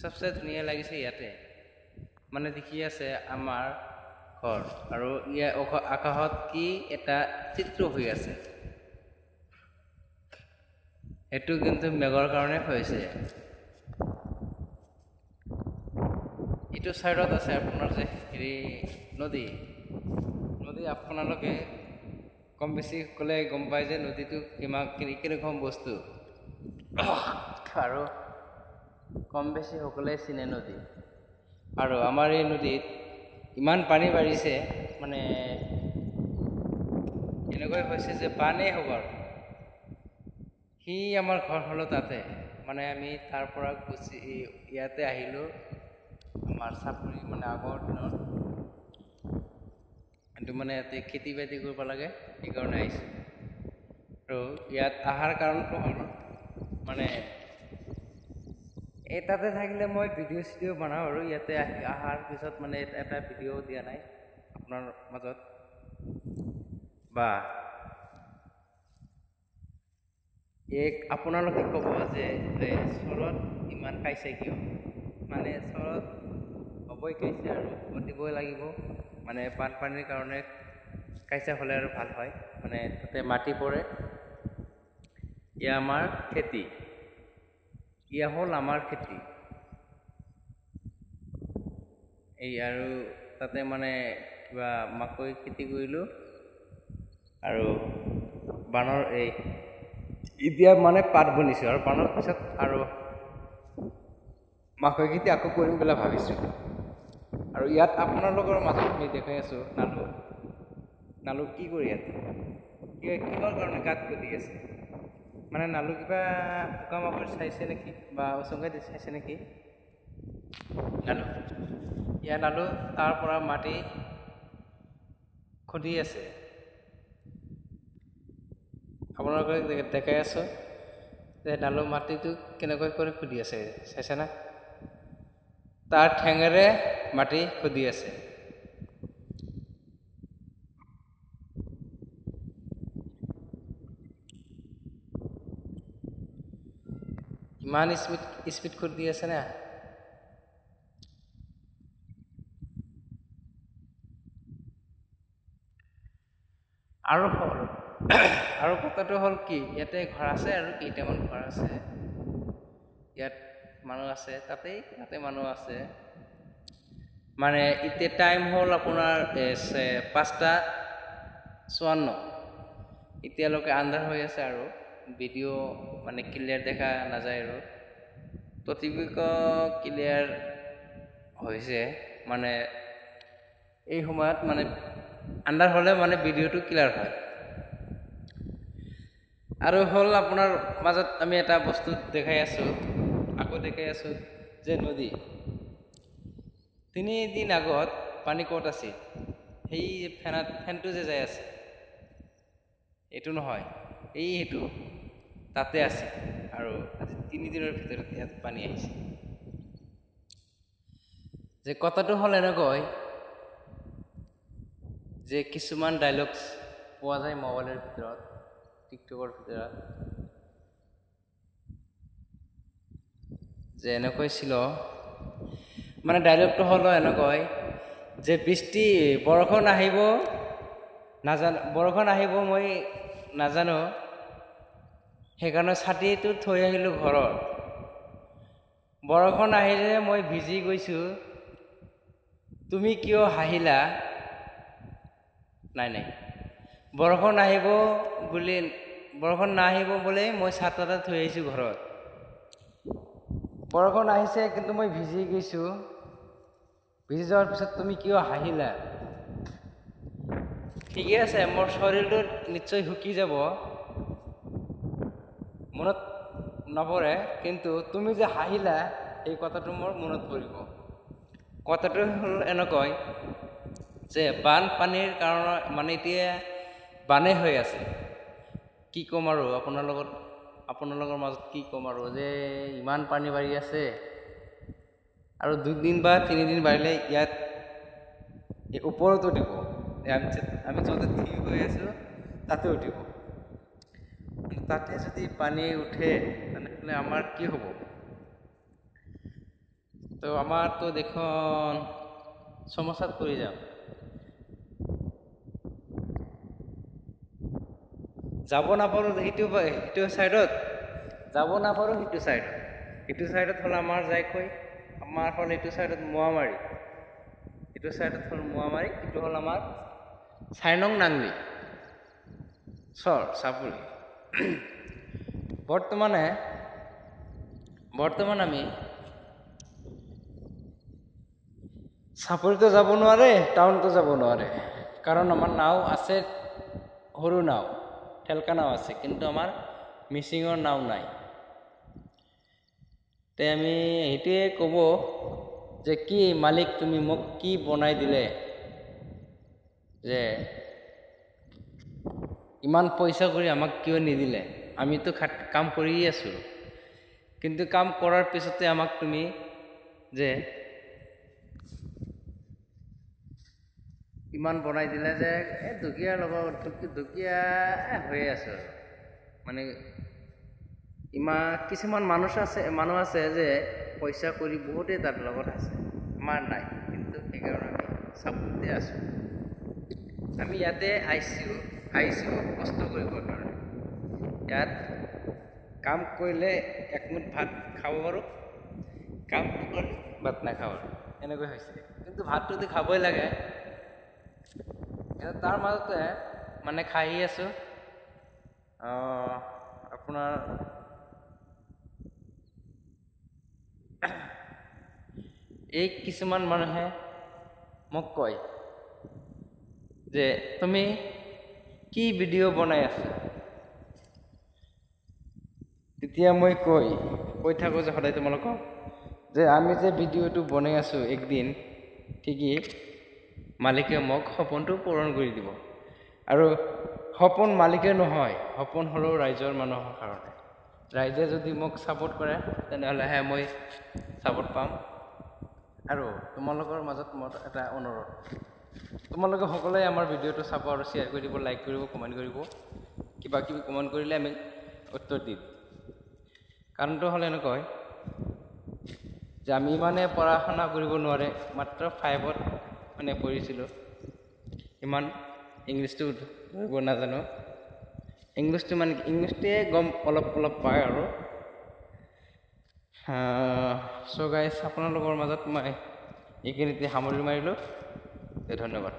সবচেয়ে ধুনীয়া লাগিছে ইয়াতে মানে দেখি আছে আমাৰ ঘৰ আৰু ইয়াৰ আকাশত কি এটা চিত্ৰ হৈ আছে এটো কিন্তু মেঘৰ কাৰণে হৈছে ইটো সাইডত আছে আপোনাৰ যে হেৰি নদী আপোনালোকে কম বেছি কলে গম পায় যে নদীটো কিৰকম বস্তু আৰু কম বেছি সকলে চিনে নদী আৰু আমাৰ এই নদীত ইমান পানী বাঢ়িছে মানে এনেকৈ হৈছে যে পানী হ'ব আৰু সি আমাৰ ঘৰ হলো তাতে মানে আমি তাৰ পৰা গুছি ইয়াতে আহিলো আমাৰ চাপৰি মানে আগৰ দিনৰ কিন্তু মানে ইয়াতে খেতি বাতি কৰিব লাগে এই কাৰণে আহিছো আৰু ইয়াত আহাৰ কাৰণটো হ'ল মানে এই তাতে থাকিলে মই ভিডিঅ' চিডিঅ' বনাওঁ আৰু ইয়াতে আহাৰ পিছত মানে এটা ভিডিঅ' দিয়া নাই আপোনাৰ মাজত বা এক আপোনালোকে ক'ব যে চৰত ইমান খাইছে কিয় মানে চৰত হ'বই খাইছে আৰু দিবই লাগিব মানে বানপানীৰ কাৰণে কাইচা হ'লে আৰু ভাল হয় মানে তাতে মাটি পৰে ইয়া আমাৰ খেতি ইয়া হ'ল আমাৰ খেতি এই আৰু তাতে মানে কিবা মাকৈ খেতি কৰিলো আৰু বানৰ এই এতিয়া মানে পাত বনিছো আৰু বানৰ পিছত আৰু মাকৈ খেতি আকৌ কৰিম বুলি ভাবিছো আৰু ইয়াত আপোনালোকৰ মাজত আমি দেখাই আছো নালু কি কৰি আছে কিহৰ কাৰণে গাত গতি আছে মানে নালু কিবা পোকামাকৰি চাইছে নেকি বা উচংগাই চাইছে নেকি নালু তাৰ পৰা মাটি খুদি আছে আপোনালোকে দেখাই আছো যে নালু মাটিটো কেনেকৈ কৰি খুদি আছে চাইছে না তাৰ ঠেঙেৰে মাটি খুদি আছে ইমান স্পিড খুদি আছে না আৰু কথাটো হ'ল কি ইয়াতে ঘৰ আছে আৰু কেইটামান ঘৰ আছে ইয়াত মানুহ আছে তাতে মানুহ আছে মানে এতিয়া টাইম হ'ল আপোনাৰ 5:54 এতিয়ালৈকে আন্ধাৰ হৈ আছে আৰু ভিডিঅ' মানে ক্লিয়াৰ দেখা নাযায় আৰু তথাপিও ক্লিয়াৰ হৈছে মানে এই সময়ত মানে আন্ধাৰ হ'লে মানে ভিডিঅ'টো ক্লিয়াৰ হয় আৰু হ'ল আপোনাৰ মাজত আমি এটা বস্তু দেখাই আছো যে নদী 3 দিন আগত পানী ক'ত আছিল সেই ফেনটো যে যাই আছে এইটো নহয় এইটো তাতে আছে আৰু আজি 3 দিনৰ ভিতৰত ইয়াত পানী আহিছে যে কথাটো হ'ল এনেকৈ যে কিছুমান ডায়লগছ পোৱা যায় মোবাইলৰ ভিতৰত টিকটকৰ ভিতৰত যে এনেকৈ ছিল মানে ডায়লগটো হলো এনেকৈ যে বৰষুণ আহিব মই নাজানো সেইকাৰণে ছাতিটো থৈ আহিলো ঘৰত বৰষুণ আহিলে মই ভিজি গৈছো তুমি কিয় হাঁহিলা নাই বৰষুণ নাহিব বুলি মই ছাতাটা থৈ আহিছো ঘৰত বৰষুণ আহিছে কিন্তু মই ভিজি গৈছো ভিজি যোৱাৰ পিছত তুমি কিয় হাঁহিলা ঠিকে আছে মোৰ শৰীৰটো নিশ্চয় শুকি যাব মনত নপৰে কিন্তু তুমি যে হাঁহিলা এই কথাটো মোৰ মনত পৰিব কথাটো হ'ল এনেকৈ যে বানপানীৰ কাৰণে মানে এতিয়া বানে হৈ আছে কি ক'ম আৰু আপোনালোকৰ মাজত কি ক'ম আৰু যে ইমান পানী বাঢ়ি আছে আৰু 2 দিন বা 3 দিন বাঢ়িলে ইয়াত ওপৰত উঠিব আমি য'তে থিয় হৈ আছো তাতে উঠিব তাতে যদি পানী উঠে তেনেহ'লে আমাৰ কি হ'ব তো আমাৰ তো দেখুন সমস্যাত পৰি যাম যাব নাপাৰো সেইটো সাইডত যাব নাপাৰো সেইটো সাইডত হল আমাৰ যাইকৈ আমাৰ হল এইটো সাইডত মোৱামাৰী এইটো সাইডত হল মোৱামাৰী এইটো হল আমাৰ 4 নং নাংলি চাপুলি বৰ্তমান আমি চাপৰিতো যাব নোৱাৰে টাউনতো যাব নোৱাৰে কাৰণ আমাৰ নাও আছে সৰু নাও ঠেলকা নাও আছে কিন্তু আমাৰ মিচিঙৰ নাও নাই তে আমি এইটোৱে ক'ব যে কি মালিক তুমি মোক কি বনাই দিলে যে ইমান পইচা কৰি আমাক কিয় নিদিলে আমিতো কাম কৰিয়ে আছো কিন্তু কাম কৰাৰ পিছতে আমাক তুমি যে ইমান বনাই দিলে যে দুকিয়া লগত দুকিয়া হৈ আছে মানে কিছুমান মানুহ আছে যে পইচা কৰি বহুতে তাৰ লগত আছে আমাৰ নাই কিন্তু সেইকাৰণে আমি চাপোৰ্টে আছো আমি ইয়াতে আইছো কষ্ট কৰিবৰ কাৰণে ইয়াত কাম কৰিলে একমুঠ ভাত খাব পাৰো কাম নকৰিলে ভাত নাখাওঁ এনেকৈ হৈছে কিন্তু ভাতটোতো খাবই লাগে তাৰ মাজতে মানে খাই আছো আপোনাৰ এই কিছুমান মানুহে মোক কয় যে তুমি কি ভিডিঅ' বনাই আছা তেতিয়া মই কৈ থাকো যে সদায় তোমালোকক যে আমি যে ভিডিঅ'টো বনাই আছো একদিন ঠিকই মালিকে মোক সপোনটো পূৰণ কৰি দিব আৰু সপোন মালিকে নহয় সপোন হলো ৰাইজৰ মানুহৰ কাৰণে ৰাইজে যদি মোক সাপোৰ্ট কৰে তেনেহ'লেহে মই সাপোৰ্ট পাম আৰু তোমালোকৰ মাজত মোৰ এটা অনুৰোধ তোমালোকে সকলোৱে আমাৰ ভিডিঅ'টো চাব আৰু শ্বেয়াৰ কৰি দিব লাইক কৰিব কমেন্ট কৰিব কিবা কিবি কমেন্ট কৰিলে আমি উত্তৰ দিম কাৰণটো হল এনেকৈ যে আমি মানে পঢ়া শুনা কৰিব নোৱাৰে মাত্ৰ 5ত মানে পঢ়িছিলো ইমান ইংলিছটো ধৰিব নাজানো ইংলিছটো মানে ইংলিছটোৱে গম অলপ পায় আৰু সো গাইস আপোনালোকৰ মাজত মই এইখিনিতে সামৰি মাৰিলো ধন্যবাদ